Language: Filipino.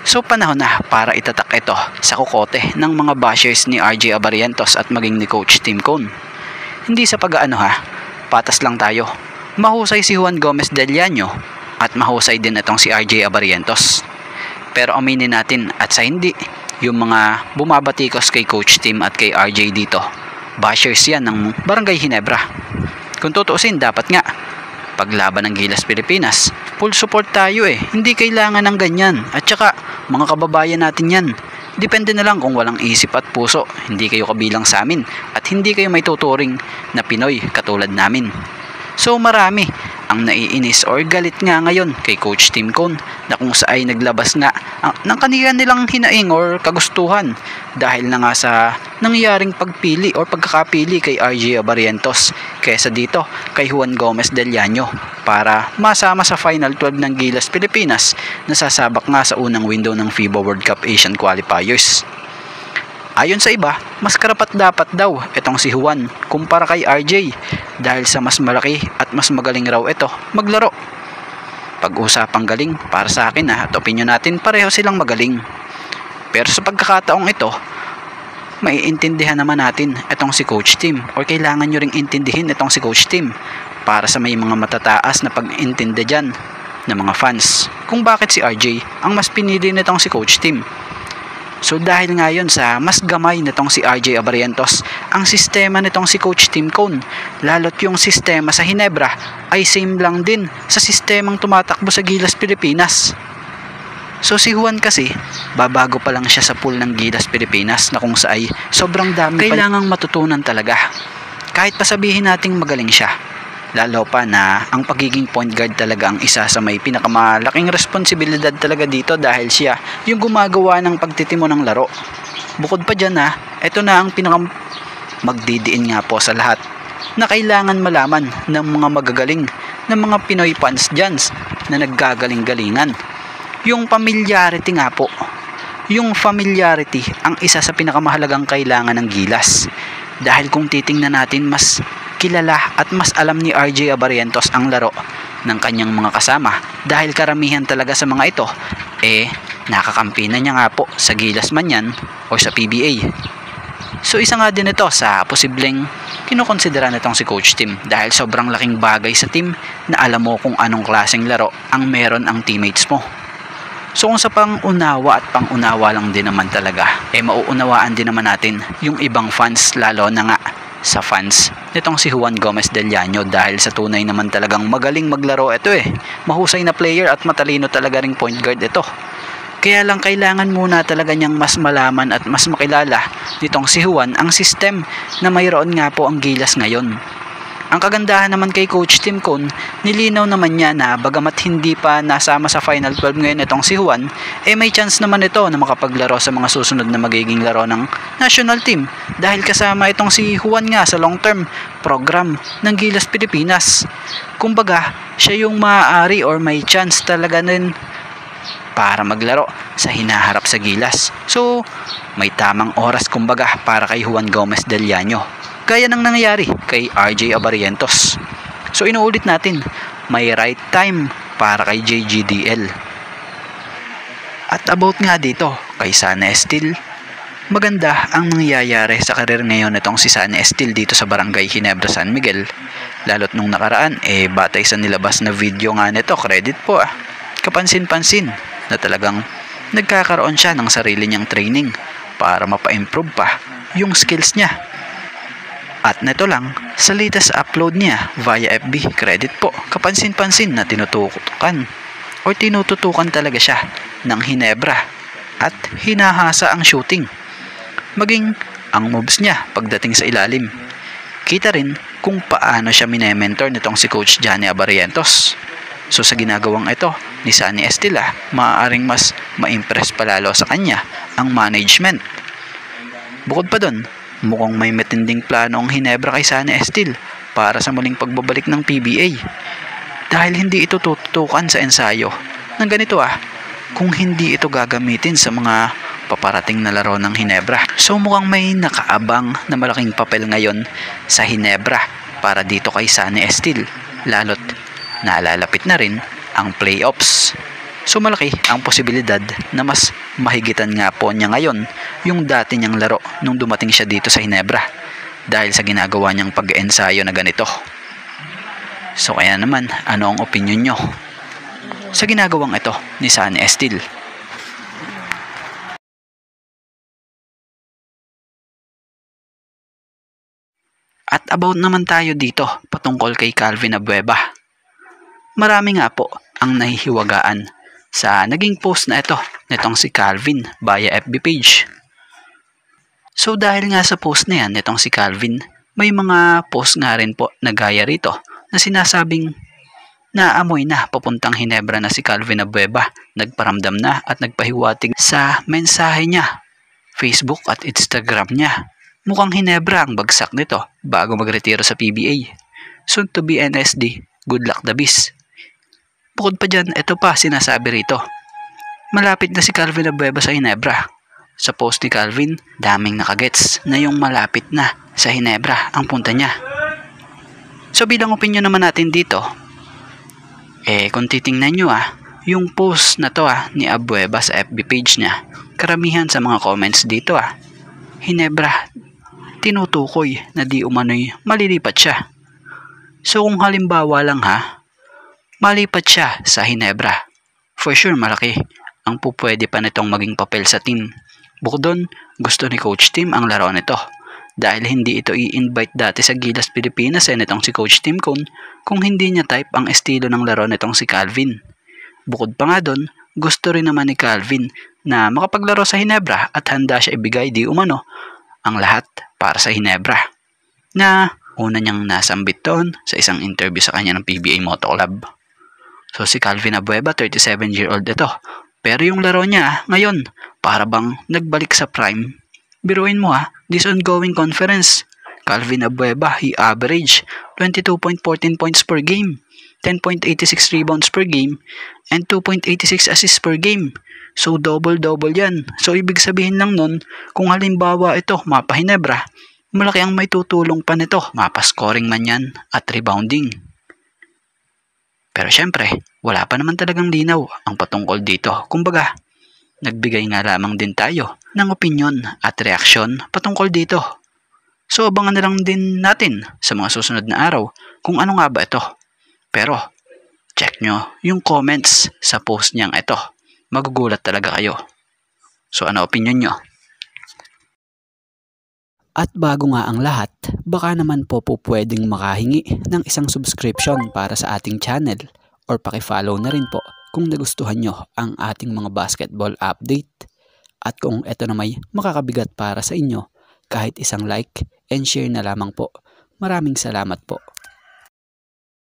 So panahon na para itatak ito sa kukote ng mga bashers ni RJ Abarientos at maging ni Coach Tim Cone. Hindi sa pag-aano ha, patas lang tayo. Mahusay si Juan Gomez Del Llano at mahusay din itong si RJ Abarientos. Pero aminin natin at sa hindi, yung mga bumabatikos kay Coach Tim at kay RJ dito, bashers yan ng Barangay Ginebra. Kung tutuusin, dapat nga paglaban ng Gilas Pilipinas, full support tayo hindi kailangan ng ganyan. At saka mga kababayan natin yan, depende na lang kung walang isip at puso, hindi kayo kabilang sa amin at hindi kayo may tuturing na Pinoy katulad namin. So marami ang naiinis or galit nga ngayon kay Coach Tim Cone na kung saan ay naglabas nga ng kanila nilang hinaing or kagustuhan dahil na nga sa nangyaring pagpili or pagkakapili kay RJ Abarientos kaysa dito kay Juan Gomez Del Llano para masama sa Final 12 ng Gilas Pilipinas na sasabak nga sa unang window ng FIBA World Cup Asian Qualifiers. Ayon sa iba, mas karapat dapat daw itong si Juan kumpara kay RJ dahil sa mas malaki at mas magaling raw ito maglaro. Pag-usapang galing, para sa akin at opinion natin, pareho silang magaling. Pero sa pagkakataong ito, maiintindihan naman natin itong si Coach Tim or kailangan nyo ring intindihin itong si Coach Tim para sa may mga matataas na pag-intindi dyan ng mga fans kung bakit si RJ ang mas pinili nitong si Coach Tim. So dahil ngayon sa mas gamay nitong si RJ Abarientos ang sistema nitong si Coach Tim Cone, lalo't yung sistema sa Ginebra ay same lang din sa sistemang tumatakbo sa Gilas Pilipinas. So si Juan kasi babago pa lang siya sa pool ng Gilas Pilipinas na kung saay sobrang dami kailangang matutunan talaga. Kahit pa sabihin nating magaling siya, lalo pa na ang pagiging point guard talaga ang isa sa may pinakamalaking responsibilidad talaga dito dahil siya yung gumagawa ng pagtitimo ng laro. Bukod pa dyan ito na ang magdidiin nga po sa lahat na kailangan malaman ng mga magagaling ng mga Pinoy fans dyan na naggagaling-galingan. Yung familiarity nga po, yung familiarity ang isa sa pinakamahalagang kailangan ng Gilas. Dahil kung titingnan natin, mas kilala at mas alam ni RJ Abarientos ang laro ng kanyang mga kasama dahil karamihan talaga sa mga ito nakakampi na niya nga po sa Gilas man yan o sa PBA. So isa nga din ito sa posibleng kinukonsidera nitong si Coach Tim dahil sobrang laking bagay sa team na alam mo kung anong klaseng laro ang meron ang teammates mo. So kung sa pangunawa at pangunawa lang din naman talaga, mauunawaan din naman natin yung ibang fans, lalo na nga sa fans nitong si Juan Gomez Del Llano dahil sa tunay naman talagang magaling maglaro ito mahusay na player at matalino talaga ring point guard ito. Kaya lang kailangan muna talaga niyang mas malaman at mas makilala nitong si Juan ang system na mayroon nga po ang Gilas ngayon. Ang kagandahan naman kay Coach Tim Cone, nilinaw naman niya na bagamat hindi pa nasama sa Final 12 ngayon itong si Juan, may chance naman ito na makapaglaro sa mga susunod na magiging laro ng national team dahil kasama itong si Juan nga sa long term program ng Gilas Pilipinas. Kumbaga, siya yung maaari or may chance talaga din para maglaro sa hinaharap sa Gilas. So, may tamang oras kumbaga para kay Juan Gomez Del Llano. Gaya ng nangyayari kay RJ Abarientos. So inuulit natin, may right time para kay JGDL. At about nga dito kay Sana Estil, maganda ang nangyayari sa karir ngayon nitong si Sana Estil dito sa Barangay Ginebra San Miguel. Lalo't nung nakaraan batay sa nilabas na video nga nito, credit po kapansin-pansin na talagang nagkakaroon siya ng sarili niyang training para mapa-improve pa yung skills niya. At neto lang, sa latest upload niya via FB, credit po, kapansin-pansin na tinutukan talaga siya ng Ginebra at hinahasa ang shooting. Maging ang moves niya pagdating sa ilalim. Kita rin kung paano siya minementor nitong si Coach Johnny Abarientos. So sa ginagawang ito ni Sunny Estila, maaaring mas ma-impress palalo sa kanya ang management. Bukod pa dun, mukhang may matinding plano ang Ginebra kay Sunny Estil para sa muling pagbabalik ng PBA dahil hindi ito tututukan sa ensayo ng ganito kung hindi ito gagamitin sa mga paparating na laro ng Ginebra. So mukhang may nakaabang na malaking papel ngayon sa Ginebra para dito kay Sunny Estil, lalo't nalalapit na rin ang playoffs. So malaki ang posibilidad na mas mahigitan nga po niya ngayon yung dati niyang laro nung dumating siya dito sa Ginebra dahil sa ginagawa niyang pag-ensayo na ganito. So kaya naman, ano ang opinion nyo sa ginagawang ito ni Sunny Estile? At about naman tayo dito patungkol kay Calvin Abueva. Marami nga po ang nahihiwagaan sa naging post na ito nitong si Calvin via FB page. So dahil nga sa post na yan nitong si Calvin, may mga post nga rin po na gaya rito na sinasabing naamoy na papuntang Ginebra na si Calvin Abueva, nagparamdam na at nagpahiwatig sa mensahe niya, Facebook at Instagram niya. Mukhang Ginebra ang bagsak nito bago magretiro sa PBA. Soon to be NSD, good luck the beast. Bukod pa dyan, ito pa sinasabi rito. Malapit na si Calvin Abueva sa Ginebra. Sa post ni Calvin, daming nakagets na yung malapit na sa Ginebra ang punta niya. So bilang opinion naman natin dito, kung titingnan nyo yung post na to ni Abueva sa FB page niya, karamihan sa mga comments dito Ginebra, tinutukoy na di umano'y malilipat siya. So kung halimbawa lang malipat siya sa Ginebra, for sure malaki ang pupwede pa nitong maging papel sa team. Bukod doon, gusto ni Coach Tim ang laro nito dahil hindi ito i-invite dati sa Gilas Pilipinas nitong si Coach Tim Cone kung hindi niya type ang estilo ng laro nitong si Calvin. Bukod pa nga doon, gusto rin naman ni Calvin na makapaglaro sa Ginebra at handa siya ibigay di umano ang lahat para sa Ginebra, na una niyang nasambit doon sa isang interview sa kanya ng PBA Moto Club. So si Calvin Abueva, 37-year-old ito, pero yung laro niya ngayon para bang nagbalik sa prime. Biruin mo this ongoing conference, Calvin Abueva, he average 22.14 points per game, 10.86 rebounds per game, and 2.86 assists per game. So double-double yan. So ibig sabihin lang nun, kung halimbawa ito mapa Ginebra, malaki ang may tutulong pa nito, mapa scoring man yan at rebounding. Pero syempre, wala pa naman talagang linaw ang patungkol dito. Kumbaga, nagbigay nga lamang din tayo ng opinion at reaksyon patungkol dito. So abangan na lang din natin sa mga susunod na araw kung ano nga ba ito. Pero check nyo yung comments sa post niyang ito. Magugulat talaga kayo. So ano opinion nyo? At bago nga ang lahat, baka naman po pwedeng makahingi ng isang subscription para sa ating channel or pakifollow na rin po kung nagustuhan nyo ang ating mga basketball update. At kung ito na may makakabigat para sa inyo, kahit isang like and share na lamang po. Maraming salamat po.